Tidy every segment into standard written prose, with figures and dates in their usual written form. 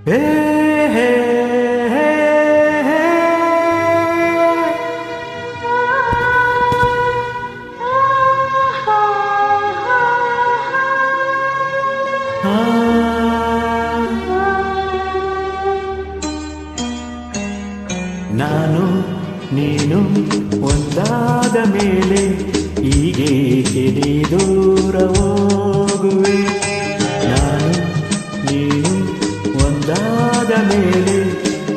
ಹೇ ಹೇ ಹೇ ಹೇ. ನಾನು ನೀನು ಒಂದಾದ ಮೇಲೆ ಹೀಗೇಕೆ ನೀ ದೂರ ಹೋಗುವೆ. ನಾನು ನೀನು ಒಂದಾದ ಮೇಲೆ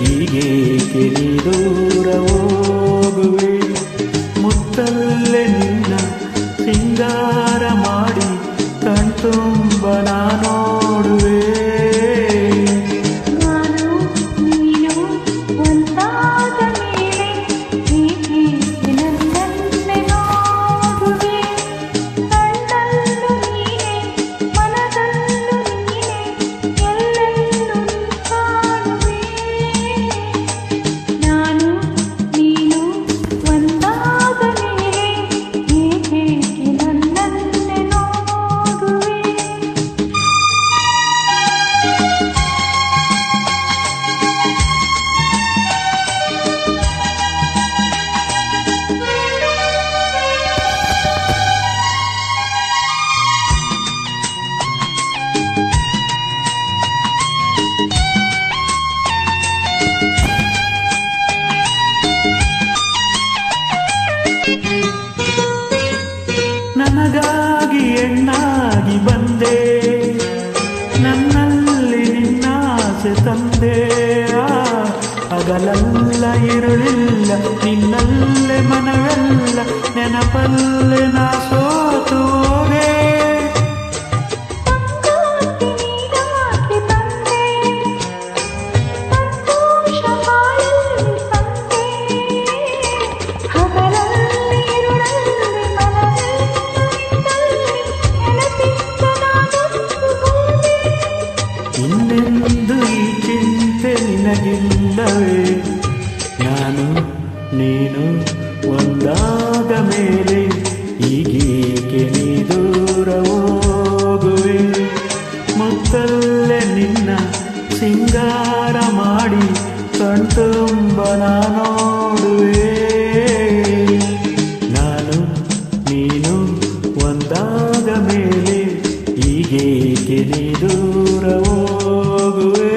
ಹೀಗೇಕೆ ನೀ ದೂರ ಹೋಗುವೆ. ಮುತ್ತಲ್ಲೇ ನಿನ್ನ ಸಿಂಗಾರ ಮಾಡಿ ಕಣ್ತುಂಬ ನಾ ನೋಡುವೆ. ನನಗಾಗಿ ಹೆಣ್ಣಾಗಿ ಬಂದೆ, ನನ್ನಲ್ಲಿ ನಿನ್ನಾಸೆ ತಂದೆ. ಹಗಲಲ್ಲ ಇರುಳಿಲ್ಲ ನಿನ್ನಲ್ಲೇ ಮನವೆಲ್ಲ, ನೆನಪಲ್ಲೇ ನಾ ಸೋತು ಹೋದೆ. ಇನ್ನೆಂದು ಈ ಚಿಂತೆ ನಿನಗಿಲ್ಲವೇ. ನಾನು ನೀನು ಒಂದಾದ ಮೇಲೆ ಹೀಗೇಕೆ ನೀ ದೂರ ಹೋಗುವೆ. ಮುತ್ತಲ್ಲೇ ನಿನ್ನ ಸಿಂಗಾರ ಮಾಡಿ ಕಣ್ತುಂಬ ನಾ ನೋಡುವೆ. ನಾನು ನೀನು ಒಂದಾದ ಮೇಲೆ ಹೀಗೇಕೆ ನೀ ದೂರ ಹೋಗುವೆ.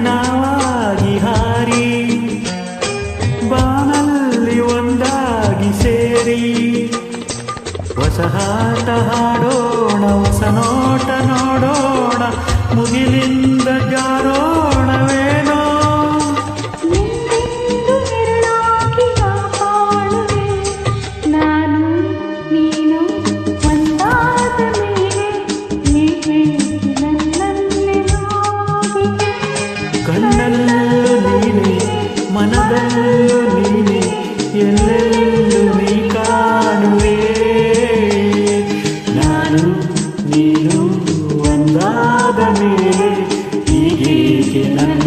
ನಾವಾಗಿ ಹಾರಿ ಬಾನಲ್ಲಿ ಒಂದಾಗಿ ಸೇರಿ, ಹೊಸ ಆಟ ಹಾಡೋಣ, ಹೊಸ ನೋಟ ನೋಡೋಣ, ಮುಗಿಲಿಂದ ಜಾರೋಣವೇನೋ. ನಾನು ನೀನು ಒಂದಾದ ಮೇಲೆ ಕಣ್ಣಲ್ಲೂ ನೀನೆ, ಮನದಲ್ಲೂ ನೀನೆ, ಎಲ್ಲೆಲ್ಲೂ ನೀ ಕಾಣುವೆ. ನಾನು ನೀನು ಒಂದಾದ ಮೇಲೆ ಹೀಗೇಕೆ ನನ್ನ